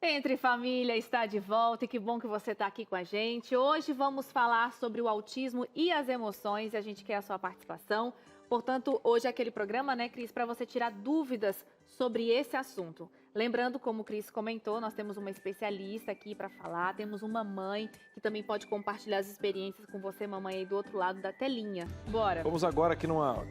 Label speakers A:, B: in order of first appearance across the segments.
A: Entre Família está de volta e que bom que você está aqui com a gente. Hoje vamos falar sobre o autismo e as emoções e a gente quer a sua participação. Portanto, hoje é aquele programa, né, Cris, para você tirar dúvidas sobre esse assunto. Lembrando, como o Cris comentou, nós temos uma especialista aqui para falar, temos uma mãe que também pode compartilhar as experiências com você, mamãe, aí do outro lado da telinha. Bora!
B: Vamos agora aqui numa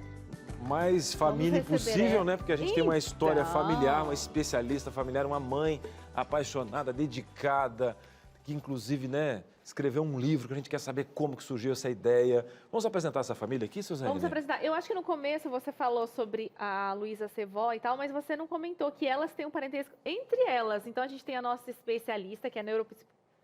B: mais família
A: receber
B: impossível, né? Porque a gente tem uma história
A: Então.
B: familiar, uma especialista familiar, uma mãe apaixonada, dedicada, que inclusive, né, escreveu um livro que a gente quer saber como que surgiu essa ideia. Vamos apresentar essa família aqui, Suzane?
A: Vamos apresentar. Eu acho que no começo você falou sobre a Luísa ser vó e tal, mas você não comentou que elas têm um parentesco entre elas. Então a gente tem a nossa especialista, que é a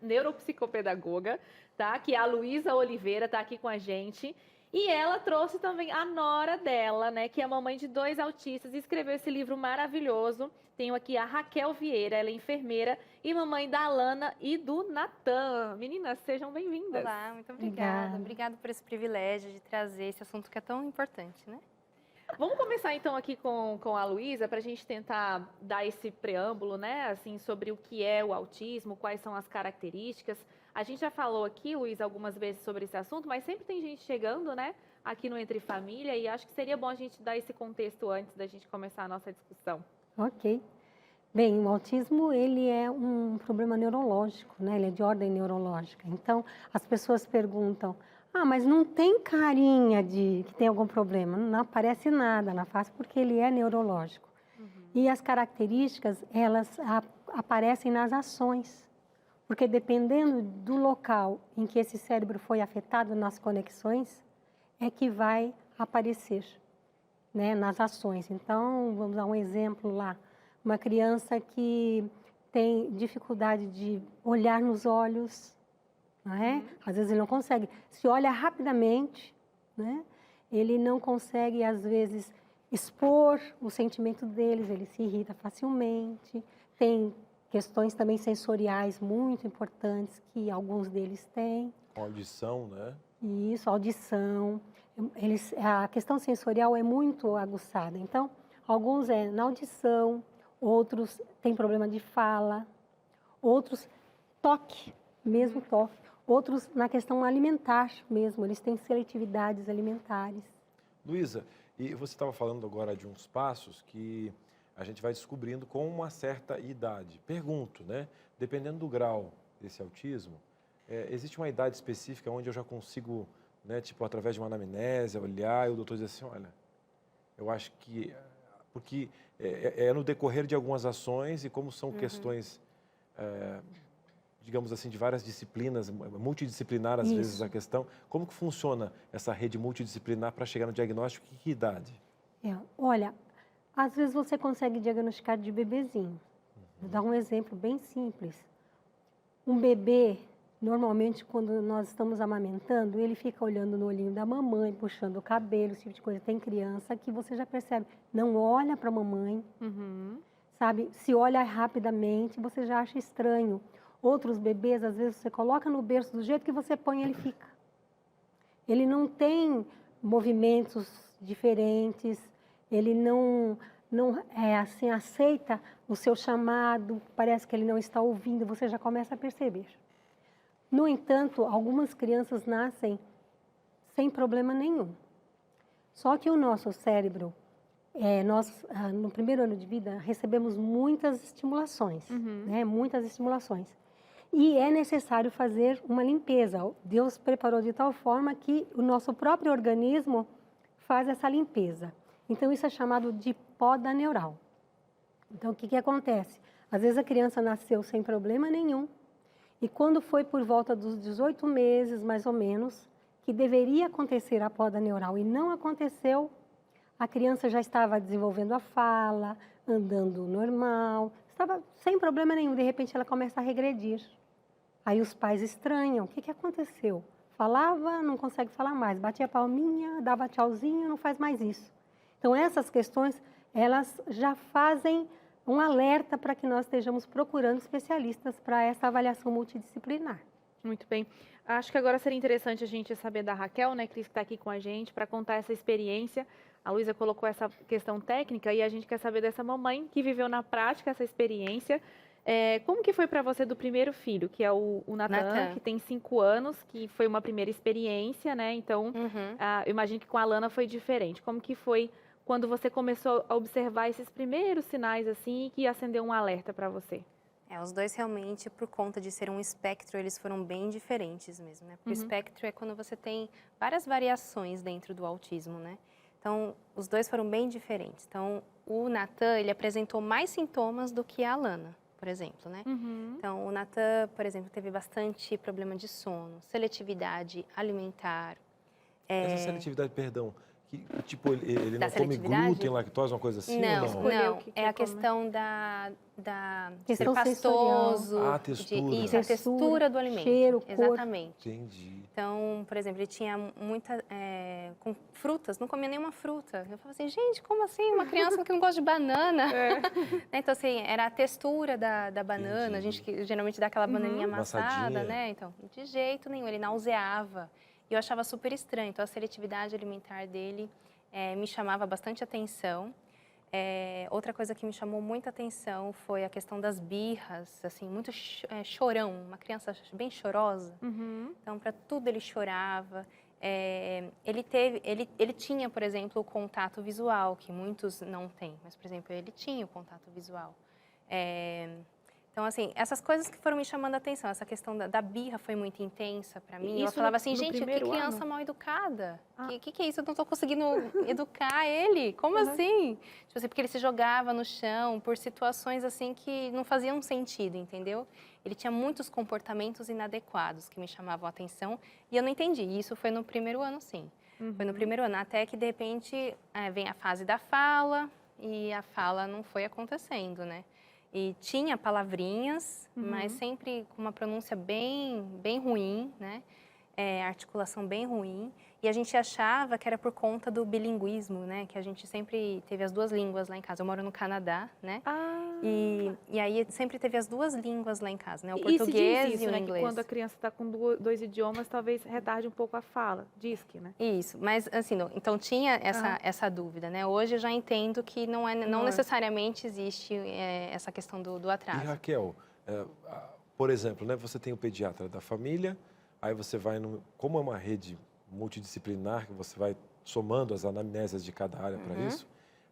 A: neuropsicopedagoga, tá? Que é a Luísa Oliveira, tá aqui com a gente. E ela trouxe também a nora dela, né, que é mamãe de 2 autistas, e escreveu esse livro maravilhoso. Tenho aqui a Raquel Vieira, ela é enfermeira e mamãe da Alana e do Natan. Meninas, sejam bem-vindas.
C: Olá, muito obrigada. Obrigada por esse privilégio de trazer esse assunto que é tão importante, né?
A: Vamos começar então aqui com a Luísa, para a gente tentar dar esse preâmbulo, né, assim, sobre o que é o autismo, quais são as características. A gente já falou aqui, Luísa, algumas vezes sobre esse assunto, mas sempre tem gente chegando, né, aqui no Entre Família, e acho que seria bom a gente dar esse contexto antes da gente começar a nossa discussão.
D: Ok. Bem, o autismo, ele é um problema neurológico, né? Ele é de ordem neurológica. Então, as pessoas perguntam, mas não tem carinha de que tem algum problema. Não aparece nada na face porque ele é neurológico. E as características, elas aparecem nas ações. Porque dependendo do local em que esse cérebro foi afetado, nas conexões, é que vai aparecer, né, nas ações. Então, vamos dar um exemplo lá. Uma criança que tem dificuldade de olhar nos olhos, não é? Às vezes ele não consegue. Se olha rapidamente, né? Ele não consegue, às vezes, expor o sentimento deles, ele se irrita facilmente. Tem questões também sensoriais muito importantes que alguns deles têm.
B: Audição, né?
D: Isso, audição. A questão sensorial é muito aguçada. Então, alguns é na audição, outros têm problema de fala, outros toque, mesmo toque. Outros na questão alimentar mesmo, eles têm seletividades alimentares.
B: Luísa, e você estava falando agora de uns passos que a gente vai descobrindo com uma certa idade. Pergunto, né? Dependendo do grau desse autismo, existe uma idade específica onde eu já consigo, né, tipo, através de uma anamnese, olhar e o doutor diz assim, olha, eu acho que... Porque é no decorrer de algumas ações e como são questões, digamos assim, de várias disciplinas, multidisciplinar às vezes a questão, como que funciona essa rede multidisciplinar para chegar no diagnóstico e que idade?
D: Olha, às vezes você consegue diagnosticar de bebezinho. Vou dar um exemplo bem simples. Um bebê, normalmente, quando nós estamos amamentando, ele fica olhando no olhinho da mamãe, puxando o cabelo, esse tipo de coisa. Tem criança que você já percebe, não olha para a mamãe, sabe? Se olha rapidamente, você já acha estranho. Outros bebês, às vezes, você coloca no berço do jeito que você põe, ele fica. Ele não tem movimentos diferentes, ele não assim, aceita o seu chamado, parece que ele não está ouvindo, você já começa a perceber. No entanto, algumas crianças nascem sem problema nenhum. Só que o nosso cérebro, nós, no primeiro ano de vida, recebemos muitas estimulações, né? Muitas estimulações. E é necessário fazer uma limpeza. Deus preparou de tal forma que o nosso próprio organismo faz essa limpeza. Então, isso é chamado de poda neural. Então, o que acontece? Às vezes a criança nasceu sem problema nenhum, e quando foi por volta dos 18 meses, mais ou menos, que deveria acontecer a poda neural e não aconteceu, a criança já estava desenvolvendo a fala, andando normal, estava sem problema nenhum, de repente ela começa a regredir. Aí os pais estranham, o que aconteceu? Falava, não consegue falar mais, batia a palminha, dava tchauzinho, não faz mais isso. Então essas questões, elas já fazem um alerta para que nós estejamos procurando especialistas para essa avaliação multidisciplinar.
A: Muito bem. Acho que agora seria interessante a gente saber da Raquel, né, Cris, que está aqui com a gente, para contar essa experiência. A Luísa colocou essa questão técnica e a gente quer saber dessa mamãe que viveu na prática essa experiência. Como que foi para você do primeiro filho, que é o Natan,
C: Natan.
A: que tem 5 anos, que foi uma primeira experiência, né? Então,
C: Uhum.
A: eu imagino que com a Lana foi diferente. Como que foi quando você começou a observar esses primeiros sinais, assim, que acendeu um alerta para você?
C: Os dois realmente, por conta de ser um espectro, eles foram bem diferentes mesmo, né? Porque o espectro é quando você tem várias variações dentro do autismo, né? Então, os dois foram bem diferentes. Então, o Natan, ele apresentou mais sintomas do que a Lana, por exemplo, né? Então, o Natan, por exemplo, teve bastante problema de sono, seletividade alimentar.
B: Essa seletividade, perdão, que tipo, ele
C: Da
B: não come
C: seletividade?
B: glúten, lactose, uma coisa assim?
C: Não,
B: ou
A: Escolher o
C: não.
A: que
C: É a
A: quer comer.
C: questão de
D: Questão
C: ser pastoso.
B: sensorial. Ah, textura.
C: Isso, a textura do alimento.
D: cheiro, cor.
C: Exatamente.
B: Entendi.
C: Então, por exemplo, ele tinha muita... com frutas, não comia nenhuma fruta. Eu falava assim, gente, como assim? Uma criança que não gosta de banana? Então, assim, era a textura da banana. A gente que geralmente dá aquela bananinha amassada,
B: Amassadinha.
C: né? Então, de jeito nenhum. Ele nauseava. E eu achava super estranho. Então, a seletividade alimentar dele me chamava bastante atenção. Outra coisa que me chamou muita atenção foi a questão das birras, assim, muito chorão, uma criança bem chorosa. Então, para tudo ele chorava. Ele tinha, por exemplo, o contato visual, que muitos não têm, mas, por exemplo, ele tinha o contato visual. Então, assim, essas coisas que foram me chamando a atenção, essa questão da birra foi muito intensa para mim. Eu falava assim, gente, que criança mal educada. Que é isso? Eu não estou conseguindo educar ele. Como assim? Tipo assim, porque ele se jogava no chão por situações assim que não faziam sentido, entendeu? Ele tinha muitos comportamentos inadequados que me chamavam a atenção e eu não entendi. Isso foi no primeiro ano, sim. Foi no primeiro ano, até que de repente vem a fase da fala e a fala não foi acontecendo, né? E tinha palavrinhas, mas sempre com uma pronúncia bem ruim, né? Articulação bem ruim. E a gente achava que era por conta do bilinguismo, né? Que a gente sempre teve as duas línguas lá em casa. Eu moro no Canadá, né? E aí sempre teve as duas línguas lá em casa, né? O português e o
A: né?
C: inglês.
A: Que quando a criança está com dois idiomas, talvez retarde um pouco a fala. Diz que, né?
C: Isso, mas assim, então tinha essa dúvida, né? Hoje eu já entendo que não necessariamente existe essa questão do atraso.
B: E Raquel, por exemplo, né, você tem o pediatra da família, aí você vai, como é uma rede multidisciplinar, que você vai somando as anamnésias de cada área para isso,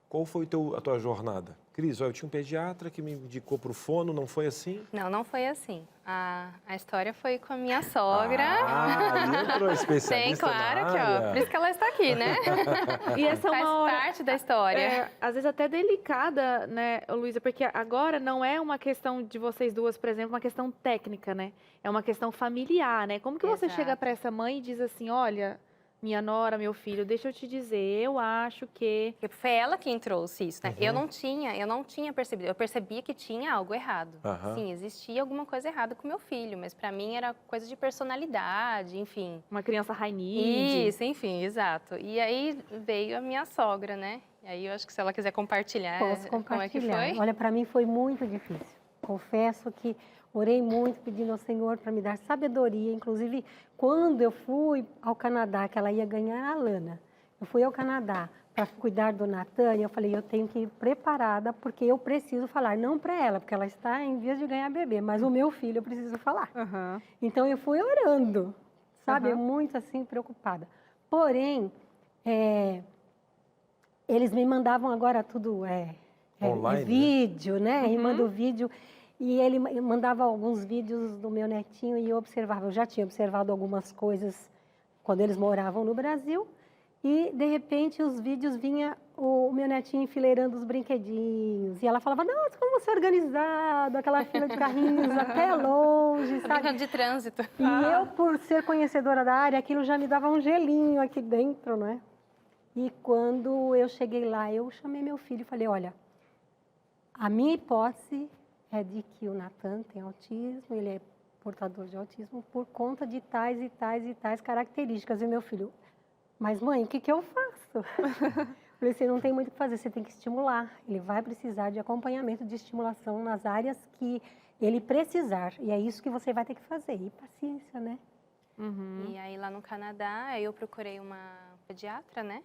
B: qual foi a tua jornada? Cris, eu tinha um pediatra que me indicou para o fono, não foi assim?
C: Não foi assim. A história foi com a minha sogra.
B: Ali entrou a especialista
C: claro
B: na
C: que,
B: área.
C: por isso que ela está aqui, né?
A: E essa é
C: Faz
A: uma hora,
C: parte da história.
A: às vezes até delicada, né, Luísa? Porque agora não é uma questão de vocês duas, por exemplo, uma questão técnica, né? É uma questão familiar, né? Como que você
C: Exato.
A: chega para essa mãe e diz assim, olha, minha nora, meu filho, deixa eu te dizer, eu acho que...
C: Porque foi ela quem trouxe isso, né? Eu não tinha percebido. Eu percebia que tinha algo errado. Sim, existia alguma coisa errada com meu filho, mas para mim era coisa de personalidade, enfim.
A: Uma criança high-need.
C: Isso, enfim, exato. E aí veio a minha sogra, né? E aí eu acho que se ela quiser compartilhar,
D: Posso
C: como é que
D: compartilhar.
C: foi?
D: Olha, para mim foi muito difícil. Confesso que orei muito pedindo ao Senhor para me dar sabedoria. Inclusive, quando eu fui ao Canadá, que ela ia ganhar a Lana, eu fui ao Canadá para cuidar do Natan, e eu falei, eu tenho que ir preparada, porque eu preciso falar, não para ela, porque ela está em vias de ganhar bebê, mas o meu filho eu preciso falar. Então, eu fui orando, sabe? Muito assim, preocupada. Porém, eles me mandavam agora tudo
B: online,
D: vídeo, né? E manda o vídeo. E ele mandava alguns vídeos do meu netinho e eu observava. Eu já tinha observado algumas coisas quando eles moravam no Brasil. E, de repente, os vídeos vinha o meu netinho enfileirando os brinquedinhos. E ela falava, nossa, como você é organizado, aquela fila de carrinhos até longe, sabe?
C: Brincando de trânsito.
D: E eu, por ser conhecedora da área, aquilo já me dava um gelinho aqui dentro, né? E quando eu cheguei lá, eu chamei meu filho e falei, olha, a minha hipótese é de que o Natan tem autismo, ele é portador de autismo por conta de tais e tais e tais características. E meu filho, mas mãe, o que eu faço? Falei, você não tem muito o que fazer, você tem que estimular. Ele vai precisar de acompanhamento, de estimulação nas áreas que ele precisar. E é isso que você vai ter que fazer. E paciência, né?
C: E aí lá no Canadá, eu procurei uma pediatra, né?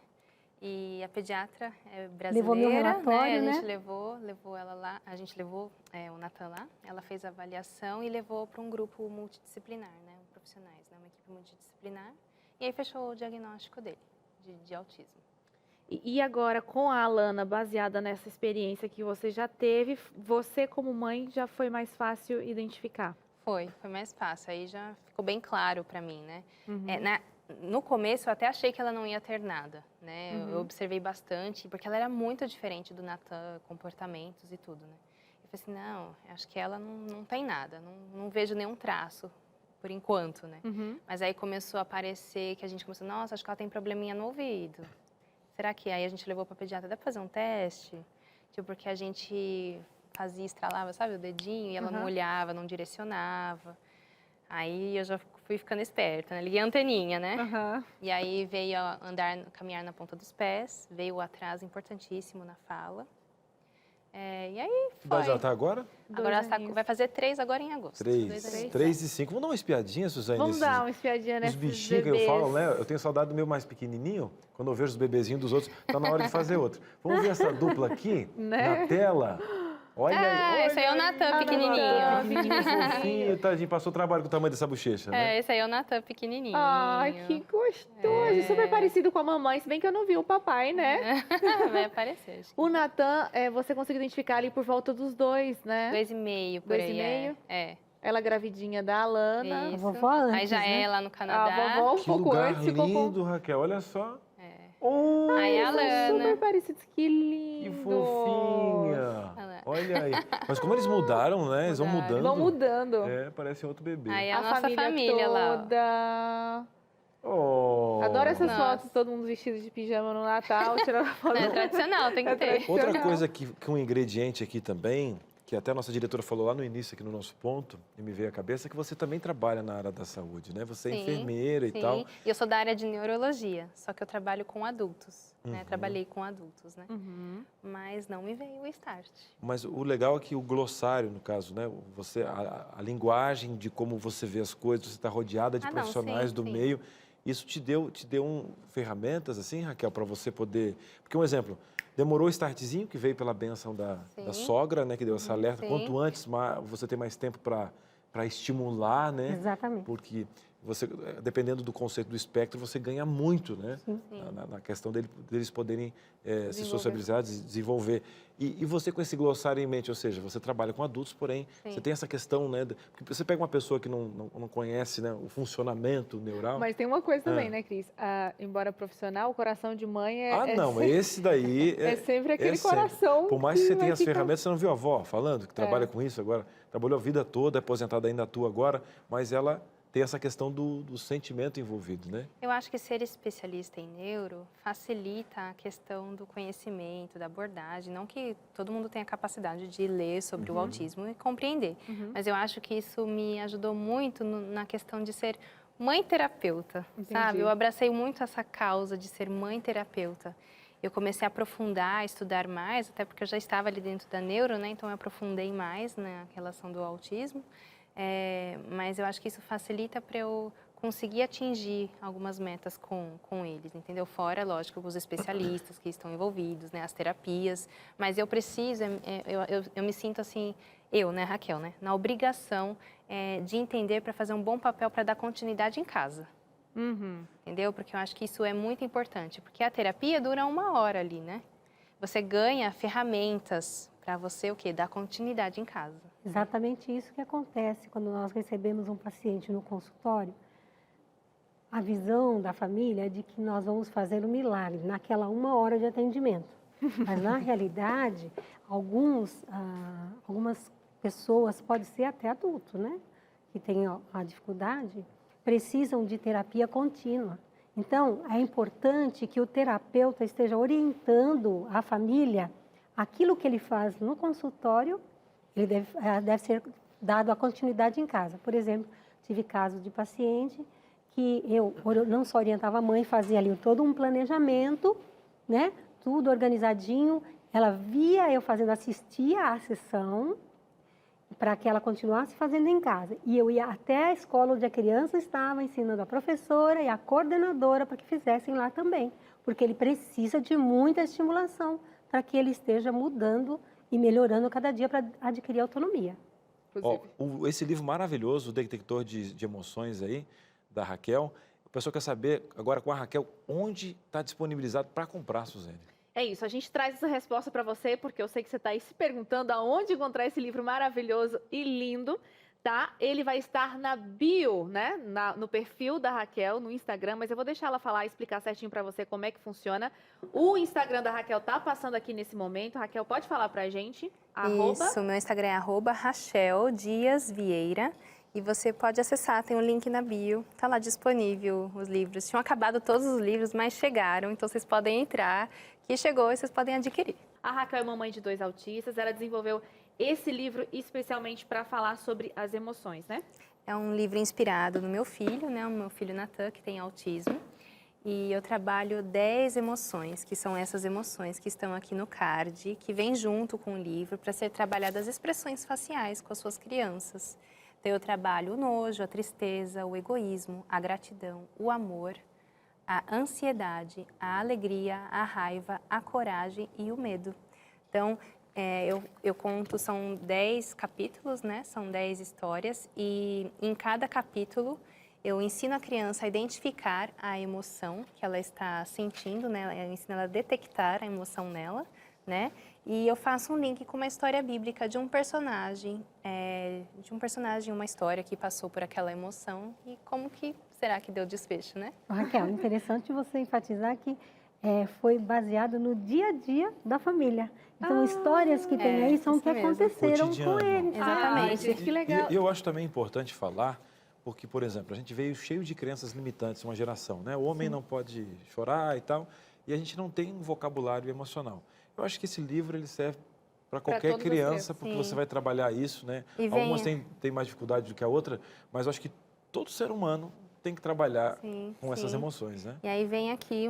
C: E a pediatra é
D: Levou meu
C: brasileira,
D: relatório,
C: A
D: né?
C: gente levou ela lá, a gente levou o Natan lá, ela fez a avaliação e levou para um grupo multidisciplinar, né? Profissionais, né? Uma equipe multidisciplinar. E aí fechou o diagnóstico dele, de autismo.
A: E agora, com a Alana, baseada nessa experiência que você já teve, você como mãe já foi mais fácil identificar?
C: Foi mais fácil, aí já ficou bem claro para mim, né?
A: Uhum.
C: No começo eu até achei que ela não ia ter nada, né?
A: Uhum.
C: Eu observei bastante, porque ela era muito diferente do Natan, comportamentos e tudo, né? Eu falei assim, não, acho que ela não tem nada, não vejo nenhum traço, por enquanto, né?
A: Uhum.
C: Mas aí começou a aparecer que a gente começou, nossa, acho que ela tem probleminha no ouvido. Será que aí a gente levou para pediatra, dá para fazer um teste? Tipo, porque a gente fazia, estralava, sabe, o dedinho, e ela não olhava, não direcionava. Aí eu já fui ficando esperta, né? Liguei a anteninha, né?
A: Uhum.
C: E aí veio caminhar na ponta dos pés, veio o atraso importantíssimo na fala. E aí
B: Que idade
C: foi.
B: ela está agora?
C: Agora ela vai fazer 3 agora em agosto.
B: 3,
C: 2 aninhos.
B: 3 e 5. Vamos dar uma espiadinha, Suzane?
A: Vamos
B: nesses-
A: dar uma espiadinha
B: Os
A: nesses
B: bichinhos que
A: bebês.
B: eu falo, né? Eu tenho saudade do meu mais pequenininho. Quando eu vejo os bebezinhos dos outros, tá na hora de fazer outro. Vamos ver essa dupla aqui,
A: Né?
B: na tela. Olha aí.
C: Esse aí é o Natan pequenininho.
B: Pequenininho, fofinho, tadinho. Passou trabalho com o tamanho dessa bochecha, né?
C: Esse aí é o Natan pequenininho.
A: Ai, que gostoso. Super parecido com a mamãe, se bem que eu não vi o papai, né?
C: Vai aparecer, acho que.
A: O Natan, você conseguiu identificar ali por volta dos 2, né?
C: 2,5 por
A: 2,5?
C: aí. É.
A: Ela gravidinha da Alana.
C: Isso.
D: A vovó antes,
C: Aí já
D: né?
C: é lá no Canadá.
A: A vovó um
B: Que
A: pouco
B: lugar
A: antes ficou com...
B: lindo, Raquel. Olha só.
C: Aí a
A: São
C: Alana.
A: super parecidos, que
B: Que
A: lindo.
B: fofinha.
C: Olha.
B: Olha aí. Mas como eles mudaram, né? Eles vão
C: Mudaram.
B: mudando.
A: Vão mudando.
B: É, parece outro bebê.
C: Aí a nossa família lá. ó.
A: toda.
B: Oh.
A: Adoro essas
C: Nossa.
A: fotos, todo mundo vestido de pijama no Natal, tirando foto.
C: É tradicional, tem que ter.
B: Outra coisa que um ingrediente aqui também, que até a nossa diretora falou lá no início, aqui no nosso ponto, e me veio à cabeça, é que você também trabalha na área da saúde, né? Você é
C: Sim,
B: enfermeira e tal.
C: E eu sou da área de neurologia, só que eu trabalho com adultos, né?
B: Uhum.
C: Trabalhei com adultos, né?
A: Uhum.
C: Mas não me veio o start.
B: Mas o legal é que o glossário, no caso, né? A linguagem de como você vê as coisas, você está rodeada de
C: Não,
B: profissionais
C: sim,
B: do
C: sim.
B: meio. Isso te deu ferramentas, assim, Raquel, para você poder... Porque, um exemplo, demorou o startzinho, que veio pela benção da
C: Sim.
B: sogra, né? Que deu essa alerta.
C: Sim.
B: Quanto antes, você tem mais tempo para estimular, né?
D: Exatamente.
B: Porque você, dependendo do conceito do espectro, você ganha muito, né?
D: Sim.
B: Na questão deles poderem se
C: Desenvolver.
B: sociabilizar, desenvolver. E você com esse glossário em mente, ou seja, você trabalha com adultos, porém,
C: Sim.
B: você tem essa questão, né? Porque você pega uma pessoa que não conhece, né, o funcionamento neural.
A: Mas tem uma coisa também, né, Cris? Embora profissional, o coração de mãe
B: Não, mas esse daí...
A: é sempre aquele
B: sempre.
A: coração.
B: Por mais que você
A: vai
B: tenha as
A: ficar-
B: ferramentas, você não viu a avó falando, que trabalha com isso agora, trabalhou a vida toda, é aposentada, ainda atua agora, mas ela tem essa questão do sentimento envolvido, né?
C: Eu acho que ser especialista em neuro facilita a questão do conhecimento, da abordagem. Não que todo mundo tenha capacidade de ler sobre o autismo e compreender, mas eu acho que isso me ajudou muito na questão de ser mãe terapeuta,
A: Entendi.
C: sabe? Eu abracei muito essa causa de ser mãe terapeuta. Eu comecei a aprofundar, a estudar mais, até porque eu já estava ali dentro da neuro, né? Então eu aprofundei mais na relação do autismo. Mas eu acho que isso facilita para eu conseguir atingir algumas metas com eles, entendeu? Fora, lógico, os especialistas que estão envolvidos, né? As terapias. Mas eu preciso, eu me sinto assim, né, Raquel, né? Na obrigação de entender para fazer um bom papel para dar continuidade em casa.
A: Uhum.
C: Entendeu? Porque eu acho que isso é muito importante. Porque a terapia dura 1 hora ali, né? Você ganha ferramentas para você, o quê? Dar continuidade em casa.
D: Exatamente isso que acontece quando nós recebemos um paciente no consultório. A visão da família é de que nós vamos fazer um milagre naquela 1 hora de atendimento. Mas, na realidade, algumas pessoas, pode ser até adulto, né? Que têm a dificuldade, precisam de terapia contínua. Então, é importante que o terapeuta esteja orientando a família. Aquilo que ele faz no consultório, ele deve ser dado a continuidade em casa. Por exemplo, tive casos de paciente que eu não só orientava a mãe, fazia ali todo um planejamento, né? Tudo organizadinho. Ela via eu fazendo, assistia à sessão para que ela continuasse fazendo em casa. E eu ia até a escola onde a criança estava, ensinando a professora e a coordenadora para que fizessem lá também. porque ele precisa de muita estimulação para que ele esteja mudando e melhorando cada dia para adquirir autonomia.
B: Ó, esse livro maravilhoso, O Detector de Emoções aí, da Raquel, o pessoal quer saber agora com a Raquel onde está disponibilizado para comprar, Suzane.
A: É isso, a gente traz essa resposta para você, porque eu sei que você está aí se perguntando aonde encontrar esse livro maravilhoso e lindo, tá? Ele vai estar na bio, né? No perfil da Raquel, no Instagram, mas eu vou deixar ela falar e explicar certinho para você como é que funciona. O Instagram da Raquel tá passando aqui nesse momento. Raquel, pode falar pra gente?
C: Isso, meu Instagram é @RachelDiasVieira. E você pode acessar, tem um link na bio, tá lá disponível os livros. Tinham acabado todos os livros, mas chegaram, então vocês podem entrar, que chegou e vocês podem adquirir.
A: A Raquel é mamãe de 2 autistas, ela desenvolveu esse livro especialmente para falar sobre as emoções, né?
C: É um livro inspirado no meu filho, né? O meu filho Natan, que tem autismo. E eu trabalho 10 emoções, que são essas emoções que estão aqui no card, que vem junto com o livro para ser trabalhadas as expressões faciais com as suas crianças. Então, eu trabalho o nojo, a tristeza, o egoísmo, a gratidão, o amor, a ansiedade, a alegria, a raiva, a coragem e o medo. Então, eu conto, são 10 capítulos, né? São 10 histórias e em cada capítulo eu ensino a criança a identificar a emoção que ela está sentindo, né? Eu ensino ela a detectar a emoção nela, né? E eu faço um link com uma história bíblica de um personagem, uma história que passou por aquela emoção e como que será que deu desfecho, né?
D: Raquel, interessante você enfatizar que foi baseado no dia a dia da família. Então, histórias que tem aí são
C: isso
D: que
C: mesmo.
D: aconteceram
B: Cotidiano.
D: com eles.
C: Exatamente.
A: Que legal.
B: E eu acho também importante falar, porque, por exemplo, a gente veio cheio de crenças limitantes, uma geração, né? O homem não pode chorar e tal, e a gente não tem um vocabulário emocional. Eu acho que esse livro ele serve para qualquer
A: todas as
B: criança,
A: crianças.
B: porque
C: Sim.
B: você vai trabalhar isso, né?
C: E vem-
B: Algumas têm mais dificuldade do que a outra, mas eu acho que todo ser humano tem que trabalhar
C: Sim,
B: com essas
C: sim.
B: emoções, né?
C: E aí vem aqui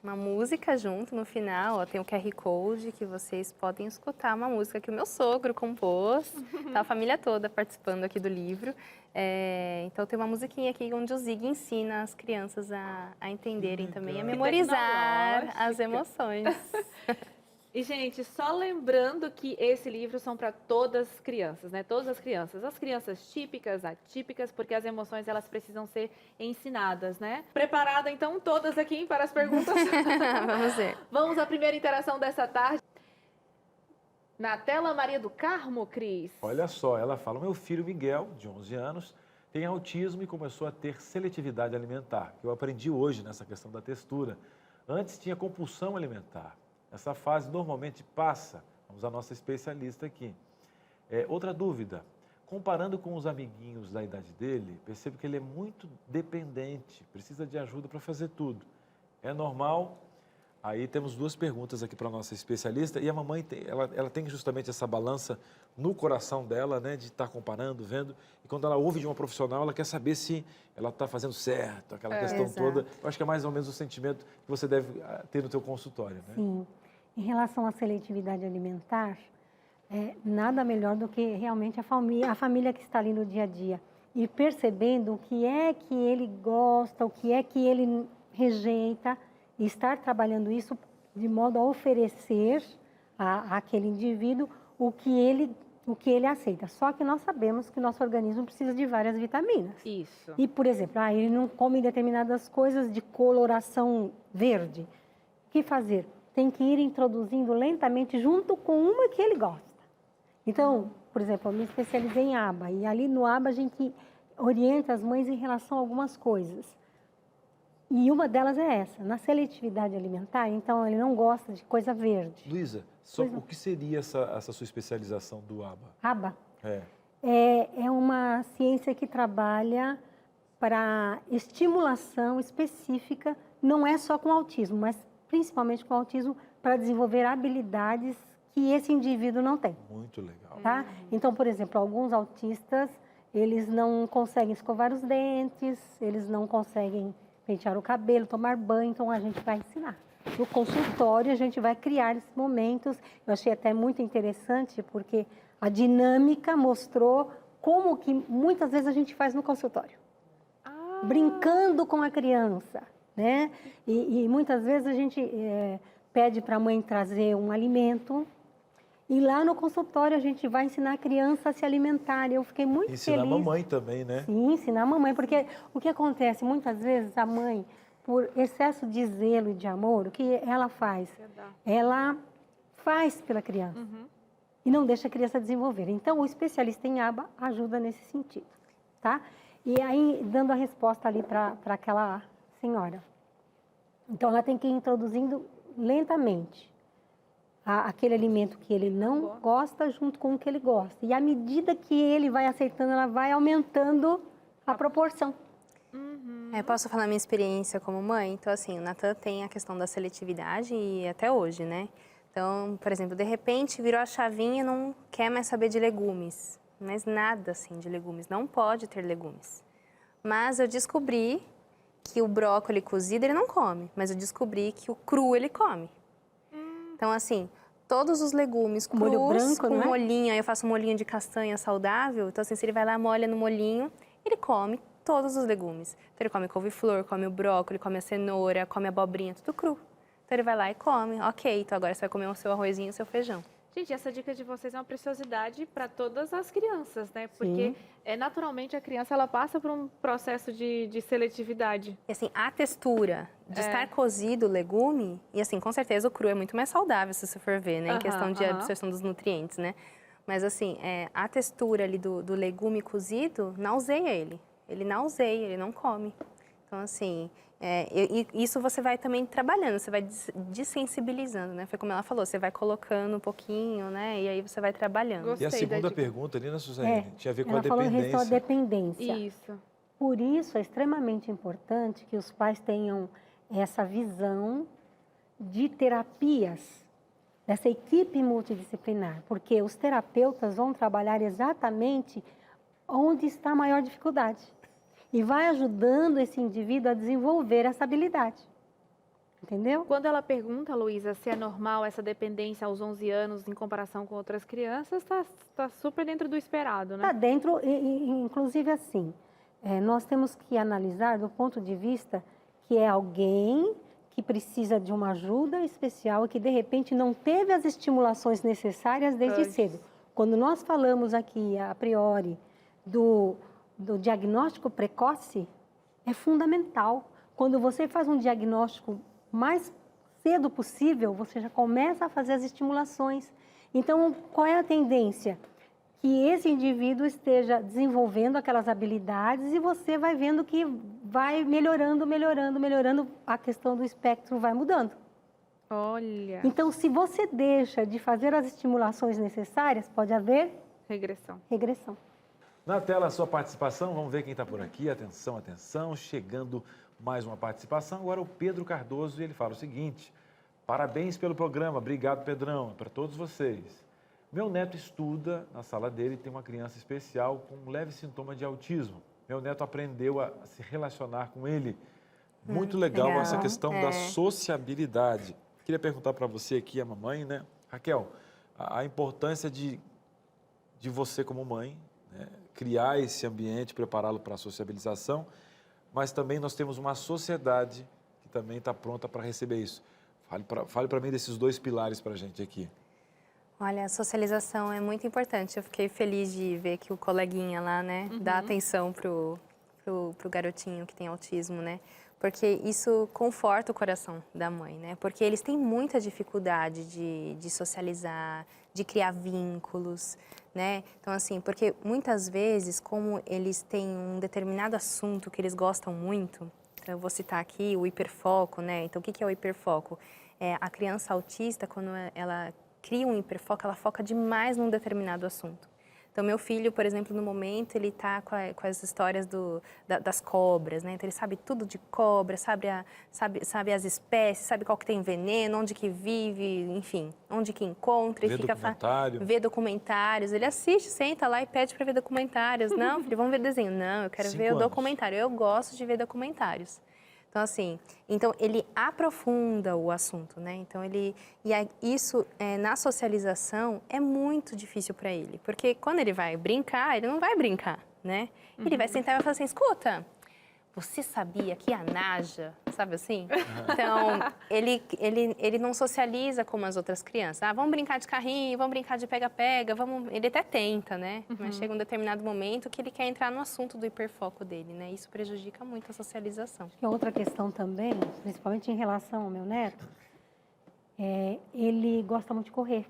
C: uma música junto no final, ó, tem o QR Code que vocês podem escutar, uma música que o meu sogro compôs, tá a família toda participando aqui do livro. Então tem uma musiquinha aqui onde o Zig ensina as crianças a entenderem também, a
B: legal.
C: memorizar
A: Tecnológica.
C: as emoções.
A: E, gente, só lembrando que esse livro são para todas as crianças, né? Todas as crianças típicas, atípicas, porque as emoções elas precisam ser ensinadas, né? Preparada, então, todas aqui para as perguntas?
C: Vamos ver.
A: Vamos à primeira interação dessa tarde. Na tela, Maria do Carmo, Cris.
B: Olha só, ela fala, meu filho Miguel, de 11 anos, tem autismo e começou a ter seletividade alimentar, que eu aprendi hoje nessa questão da textura. Antes tinha compulsão alimentar. Essa fase normalmente passa. Vamos à nossa especialista aqui. Outra dúvida. Comparando com os amiguinhos da idade dele, percebo que ele é muito dependente, precisa de ajuda para fazer tudo. É normal? Aí temos 2 perguntas aqui para a nossa especialista. E a mamãe, ela tem justamente essa balança no coração dela, né, de estar comparando, vendo. E quando ela ouve de uma profissional, ela quer saber se ela está fazendo certo, aquela questão
D: exato.
B: toda. Eu acho que é mais ou menos o sentimento que você deve ter no seu consultório, né?
D: Sim. Em relação à seletividade alimentar, nada melhor do que realmente a família que está ali no dia a dia. E percebendo o que é que ele gosta, o que é que ele rejeita, e estar trabalhando isso de modo a oferecer àquele indivíduo o que ele aceita. Só que nós sabemos que nosso organismo precisa de várias vitaminas.
A: Isso.
D: E, por exemplo, ele não come determinadas coisas de coloração verde. O que fazer? Tem que ir introduzindo lentamente junto com uma que ele gosta. Então, por exemplo, eu me especializei em aba, e ali no aba a gente orienta as mães em relação a algumas coisas. E uma delas é essa, na seletividade alimentar, então ele não gosta de coisa verde.
B: Luísa, o que seria essa sua especialização do ABA?
D: Aba
B: É.
D: é uma ciência que trabalha para estimulação específica, não é só com autismo, mas principalmente com autismo, para desenvolver habilidades que esse indivíduo não tem.
B: Muito legal.
D: Tá? Então, por exemplo, alguns autistas, eles não conseguem escovar os dentes, eles não conseguem pentear o cabelo, tomar banho, então a gente vai ensinar. No consultório, a gente vai criar esses momentos. Eu achei até muito interessante, porque a dinâmica mostrou como que muitas vezes a gente faz no consultório. Brincando com a criança. né? E muitas vezes a gente pede para a mãe trazer um alimento e lá no consultório a gente vai ensinar a criança a se alimentar. Eu fiquei muito feliz.
B: Ensinar a mamãe também, né?
D: Sim, ensinar a mamãe, porque o que acontece? Muitas vezes a mãe, por excesso de zelo e de amor, o que ela faz? Ela faz pela criança e não deixa a criança desenvolver. Então, o especialista em aba ajuda nesse sentido, tá? E aí, dando a resposta ali para aquela senhora. Então, ela tem que ir introduzindo lentamente aquele alimento que ele não gosta junto com o que ele gosta. E à medida que ele vai aceitando, ela vai aumentando a proporção.
C: Posso falar minha experiência como mãe? Então, assim, o Natan tem a questão da seletividade e até hoje, né? Então, por exemplo, de repente virou a chavinha e não quer mais saber de legumes. Mas nada, assim, de legumes. Não pode ter legumes. Mas eu descobri que o brócolis cozido ele não come. Mas eu descobri que o cru ele come. Então, assim, todos os legumes crus,
D: molho branco,
C: com
D: não é?
C: molhinho, aí eu faço um molhinho de castanha saudável. Então, assim, se ele vai lá, molha no molhinho, ele come todos os legumes. Então, ele come couve-flor, come o brócolis, come a cenoura, come a abobrinha, tudo cru. Então, ele vai lá e come. Ok, então agora você vai comer o seu arrozinho e o seu feijão.
A: Gente, essa dica de vocês é uma preciosidade para todas as crianças, né? Porque naturalmente a criança ela passa por um processo de seletividade.
C: E assim, a textura de estar cozido o legume, e assim, com certeza o cru é muito mais saudável, se você for ver, né? Em questão de absorção dos nutrientes, né? Mas assim, a textura ali do legume cozido, nauseia ele. Ele nauseia, ele não come. Então assim, isso você vai também trabalhando, você vai desensibilizando, né? Foi como ela falou, você vai colocando um pouquinho, né? E aí você vai trabalhando.
A: Gostei
B: E a segunda pergunta ali, né, Suzane? Tinha a ver com a dependência.
D: Ela falou a dependência.
A: Isso.
D: Por isso é extremamente importante que os pais tenham essa visão de terapias, dessa equipe multidisciplinar, porque os terapeutas vão trabalhar exatamente onde está a maior dificuldade e vai ajudando esse indivíduo a desenvolver essa habilidade. Entendeu?
A: Quando ela pergunta, Luísa, se é normal essa dependência aos 11 anos em comparação com outras crianças, está super dentro do esperado, né?
D: Está dentro, inclusive assim, nós temos que analisar do ponto de vista que é alguém que precisa de uma ajuda especial e que, de repente, não teve as estimulações necessárias desde cedo. Quando nós falamos aqui, a priori, do diagnóstico precoce, é fundamental. Quando você faz um diagnóstico mais cedo possível, você já começa a fazer as estimulações. Então, qual é a tendência? Que esse indivíduo esteja desenvolvendo aquelas habilidades e você vai vendo que vai melhorando, a questão do espectro vai mudando.
A: Olha.
D: Então, se você deixa de fazer as estimulações necessárias, pode haver regressão.
B: Na tela, a sua participação, vamos ver quem está por aqui. Atenção, atenção, chegando mais uma participação. Agora o Pedro Cardoso, e ele fala o seguinte: parabéns pelo programa, obrigado, Pedrão, para todos vocês. Meu neto estuda na sala dele e tem uma criança especial com um leve sintoma de autismo. Meu neto aprendeu a se relacionar com ele. Muito legal essa questão da sociabilidade. Queria perguntar para você aqui, a mamãe, né? Raquel, a importância de você como mãe, né, criar esse ambiente, prepará-lo para a sociabilização, mas também nós temos uma sociedade que também está pronta para receber isso. Fale para mim desses dois pilares para a gente aqui.
C: Olha, a socialização é muito importante. Eu fiquei feliz de ver que o coleguinha lá, né, dá atenção pro garotinho que tem autismo, né? Porque isso conforta o coração da mãe, né? Porque eles têm muita dificuldade de socializar, de criar vínculos, né? Então, assim, porque muitas vezes, como eles têm um determinado assunto que eles gostam muito, então eu vou citar aqui o hiperfoco, né? Então, o que é o hiperfoco? A criança autista, quando ela cria um hiperfoco, ela foca demais num determinado assunto. Então, meu filho, por exemplo, no momento, ele está com as histórias das cobras, né? Então, ele sabe tudo de cobra, sabe as espécies, sabe qual que tem veneno, onde que vive, enfim, onde que encontra.
B: Vê documentário.
C: Vê documentários. Ele assiste, senta lá e pede para ver documentários. Não, filho, vamos ver desenho. Não, eu quero ver o documentário. Eu gosto de ver documentários. Então, assim, ele aprofunda o assunto, né? Então, isso, na socialização, é muito difícil para ele. Porque quando ele vai brincar, ele não vai brincar, né? Ele vai sentar e vai falar assim, escuta, você sabia que a Naja, sabe assim? Então, ele não socializa como as outras crianças. Ah, vamos brincar de carrinho, vamos brincar de pega-pega, vamos... Ele até tenta, né? Mas chega um determinado momento que ele quer entrar no assunto do hiperfoco dele, né? Isso prejudica muito a socialização.
D: E outra questão também, principalmente em relação ao meu neto, ele gosta muito de correr,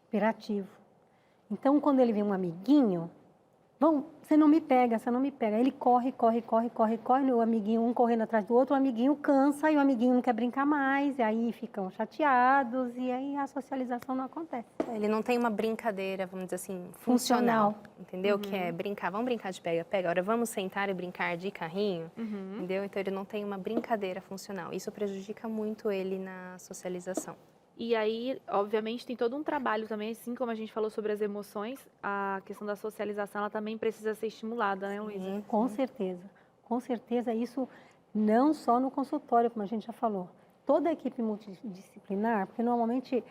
D: hiperativo. Então, quando ele vê um amiguinho, você não me pega, você não me pega. Ele corre, o amiguinho, um correndo atrás do outro, o amiguinho cansa e o amiguinho não quer brincar mais, e aí ficam chateados, e aí a socialização não acontece.
C: Ele não tem uma brincadeira, vamos dizer assim, funcional. Entendeu? Que é brincar, vamos brincar de pega-pega, agora vamos sentar e brincar de carrinho, entendeu? Então, ele não tem uma brincadeira funcional. Isso prejudica muito ele na socialização.
A: E aí, obviamente, tem todo um trabalho também, assim como a gente falou sobre as emoções, a questão da socialização, ela também precisa ser estimulada, né, Luísa?
D: Com certeza. Com certeza, isso não só no consultório, como a gente já falou. Toda a equipe multidisciplinar, porque normalmente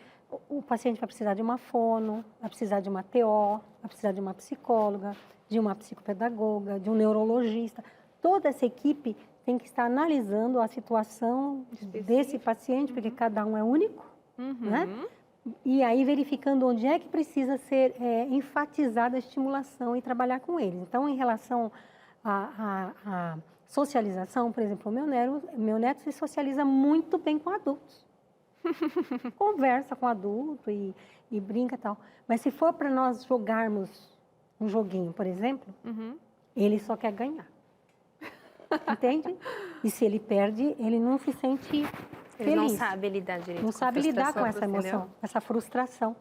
D: o paciente vai precisar de uma fono, vai precisar de uma TO, vai precisar de uma psicóloga, de uma psicopedagoga, de um neurologista. Toda essa equipe tem que estar analisando a situação desse paciente, porque cada um é único. Né? E aí verificando onde é que precisa ser enfatizada a estimulação e trabalhar com eles. Então, em relação à socialização, por exemplo, o meu neto se socializa muito bem com adultos. Conversa com adulto e brinca e tal. Mas se for para nós jogarmos um joguinho, por exemplo, ele só quer ganhar. Entende? E se ele perde, ele não se sente
C: Ele
D: feliz.
C: não sabe lidar direito
D: Não
C: com
D: sabe lidar com essa emoção, essa frustração.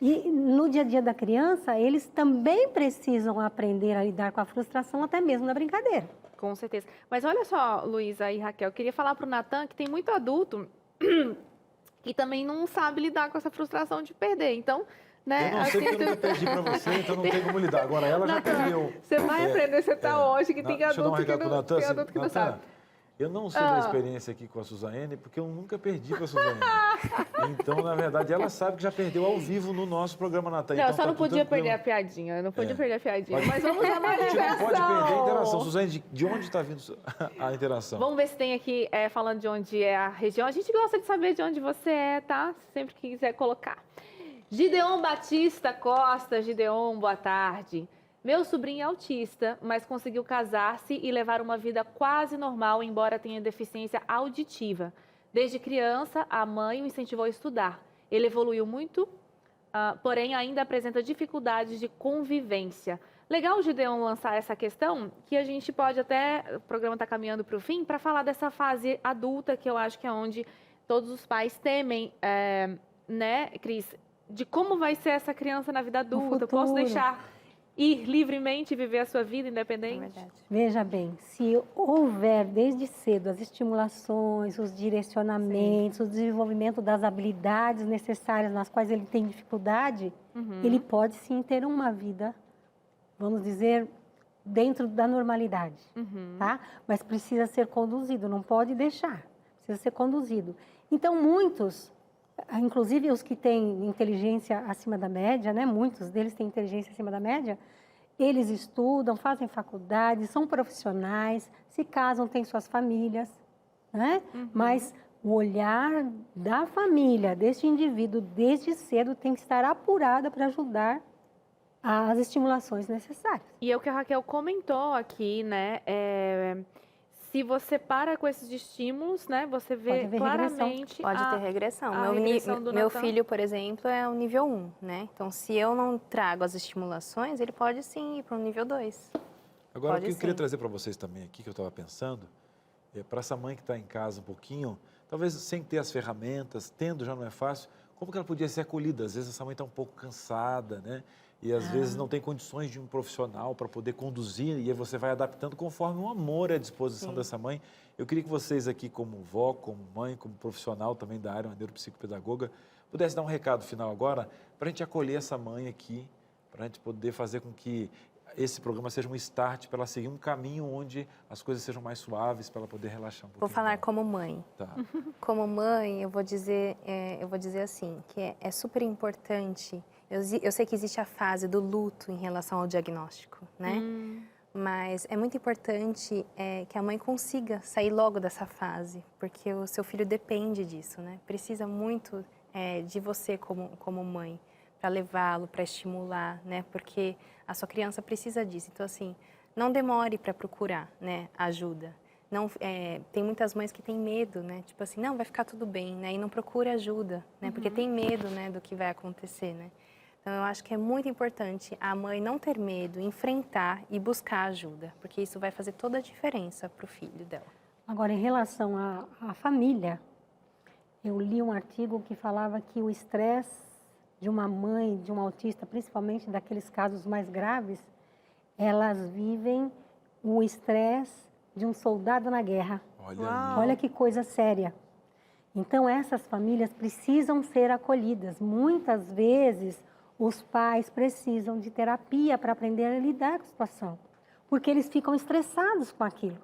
D: E no dia a dia da criança, eles também precisam aprender a lidar com a frustração, até mesmo na brincadeira.
A: Com certeza. Mas olha só, Luísa e Raquel, eu queria falar para o Natan que tem muito adulto que também não sabe lidar com essa frustração de perder. Então, né?
B: Eu não sei porque eu nunca perdi para você, então não tem como lidar. Agora ela já perdeu.
A: Você vai aprender, você está hoje, que tem adulto que não sabe.
B: Eu não sei da experiência aqui com a Suzane, porque eu nunca perdi com a Suzane. Então, na verdade, ela sabe que já perdeu ao vivo no nosso programa, Natan.
A: Não,
B: então,
A: eu só não podia perder a piadinha. Eu não podia perder a piadinha. Mas vamos lá na interação.
B: Não pode perder a interação. Suzane, de onde está vindo a interação?
A: Vamos ver se tem aqui, falando de onde é a região. A gente gosta de saber de onde você é, tá? Sempre que quiser colocar. Gideon Batista Costa. Gideon, boa tarde. Meu sobrinho é autista, mas conseguiu casar-se e levar uma vida quase normal, embora tenha deficiência auditiva. Desde criança, a mãe o incentivou a estudar. Ele evoluiu muito, porém ainda apresenta dificuldades de convivência. Legal o Gideon lançar essa questão, que a gente pode até, o programa está caminhando para o fim, para falar dessa fase adulta, que eu acho que é onde todos os pais temem, né, Cris, de como vai ser essa criança na vida adulta. Eu posso deixar ir livremente viver a sua vida independente?
C: É verdade.
D: Veja bem, se houver desde cedo as estimulações, os direcionamentos, o desenvolvimento das habilidades necessárias nas quais ele tem dificuldade, ele pode sim ter uma vida, vamos dizer, dentro da normalidade, tá? Mas precisa ser conduzido, não pode deixar, precisa ser conduzido. Então, muitos, inclusive os que têm inteligência acima da média, né? Muitos deles têm inteligência acima da média, eles estudam, fazem faculdade, são profissionais, se casam, têm suas famílias, né? Mas o olhar da família, deste indivíduo, desde cedo, tem que estar apurada para ajudar as estimulações necessárias.
A: E é o que a Raquel comentou aqui, né? Se você para com esses estímulos, né, você vê claramente...
C: Pode ter regressão. Meu filho, por exemplo, é o nível 1, né? Então, se eu não trago as estimulações, ele pode sim ir para o nível 2.
B: Agora, o que eu queria trazer para vocês também aqui, que eu estava pensando, para essa mãe que está em casa um pouquinho, talvez sem ter as ferramentas, tendo já não é fácil, como que ela podia ser acolhida? Às vezes essa mãe está um pouco cansada, né? E às vezes não tem condições de um profissional para poder conduzir, e aí você vai adaptando conforme o amor e a disposição dessa mãe. Eu queria que vocês aqui, como vó, como mãe, como profissional também da área, uma neuropsicopedagoga, pudessem dar um recado final agora para a gente acolher essa mãe aqui, para a gente poder fazer com que esse programa seja um start para ela seguir um caminho onde as coisas sejam mais suaves, para ela poder relaxar um pouquinho.
C: Vou falar como mãe.
B: Tá.
C: Como mãe, eu vou dizer assim, que é super importante. Eu sei que existe a fase do luto em relação ao diagnóstico, né? Mas é muito importante que a mãe consiga sair logo dessa fase, porque o seu filho depende disso, né? Precisa muito de você como mãe, para levá-lo, para estimular, né? Porque a sua criança precisa disso. Então, assim, não demore para procurar, né, ajuda. Não, tem muitas mães que têm medo, né? Tipo assim, não, vai ficar tudo bem, né? E não procura ajuda, né? Porque tem medo, né, do que vai acontecer, né? Então, eu acho que é muito importante a mãe não ter medo, enfrentar e buscar ajuda, porque isso vai fazer toda a diferença para o filho dela.
D: Agora, em relação à família, eu li um artigo que falava que o estresse de uma mãe, de um autista, principalmente daqueles casos mais graves, elas vivem o estresse de um soldado na guerra. Olha que coisa séria. Então, essas famílias precisam ser acolhidas. Muitas vezes, os pais precisam de terapia para aprender a lidar com a situação, porque eles ficam estressados com aquilo,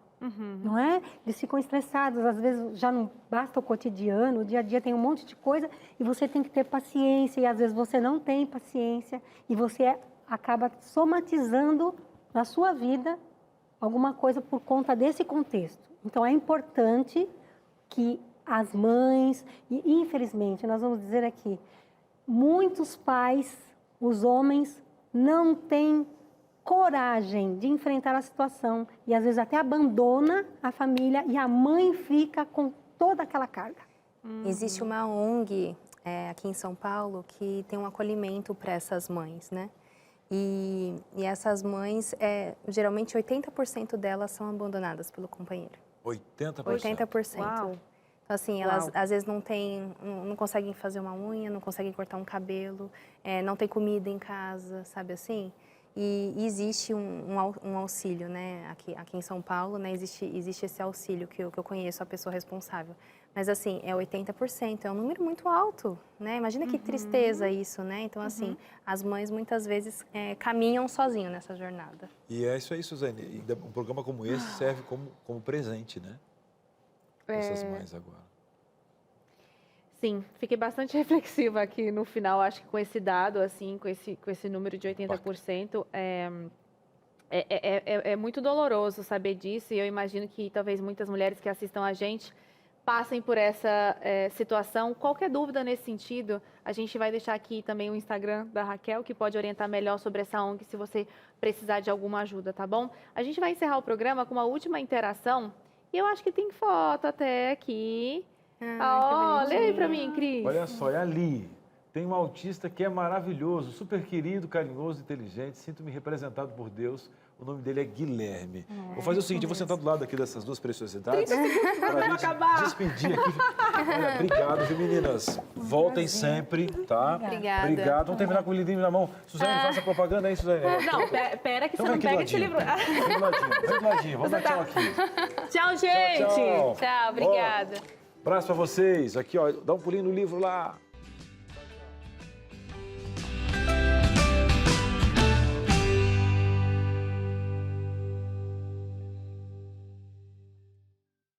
D: não é? Eles ficam estressados, às vezes já não basta o cotidiano, o dia a dia tem um monte de coisa e você tem que ter paciência e às vezes você não tem paciência e você acaba somatizando na sua vida alguma coisa por conta desse contexto. Então, é importante que as mães, e infelizmente, nós vamos dizer aqui, muitos pais, os homens, não têm coragem de enfrentar a situação e às vezes até abandona a família e a mãe fica com toda aquela carga.
C: Existe uma ONG aqui em São Paulo que tem um acolhimento para essas mães, né? E essas mães, geralmente 80% delas são abandonadas pelo companheiro.
B: 80%?
C: 80%.
A: Uau.
C: Então, assim, elas às vezes não conseguem fazer uma unha, não conseguem cortar um cabelo, não tem comida em casa, sabe assim? E existe um auxílio, né? Aqui em São Paulo, né? Existe esse auxílio que eu conheço a pessoa responsável. Mas, assim, é 80%, é um número muito alto, né? Imagina que tristeza isso, né? Então, assim, as mães muitas vezes caminham sozinhas nessa jornada.
B: E é isso aí, Suzane. E um programa como esse serve como presente, né? Essas mães agora.
A: Sim, fiquei bastante reflexiva aqui no final, acho que com esse dado, assim, com esse número de 80%, é muito doloroso saber disso, e eu imagino que talvez muitas mulheres que assistam a gente passem por essa situação. Qualquer dúvida nesse sentido, a gente vai deixar aqui também o Instagram da Raquel, que pode orientar melhor sobre essa ONG, se você precisar de alguma ajuda, tá bom? A gente vai encerrar o programa com uma última interação, e eu acho que tem foto até aqui. Lê aí pra mim, Cris.
B: Olha só, é ali. Tem um autista que é maravilhoso, super querido, carinhoso, inteligente. Sinto-me representado por Deus. O nome dele é Guilherme. Vou fazer o seguinte, eu vou sentar do lado aqui dessas duas preciosidades. Para a gente
A: acabar.
B: despedir aqui. Olha, obrigado, viu, meninas? Voltem sempre, tá?
C: Obrigada.
B: Obrigado. Vamos terminar com o livrinho na mão. Suzane, faça propaganda aí, Suzane.
A: Não, pera que
B: Então
A: você
B: vem
A: não
B: aqui do
A: pega esse
B: ladinho.
A: livro.
B: Vem do ladinho, vem do ladinho. Vamos dar tchau aqui.
A: Tchau, gente.
B: Tchau.
C: Tchau, obrigada.
B: Abraço pra vocês. Aqui, ó, dá um pulinho no livro lá.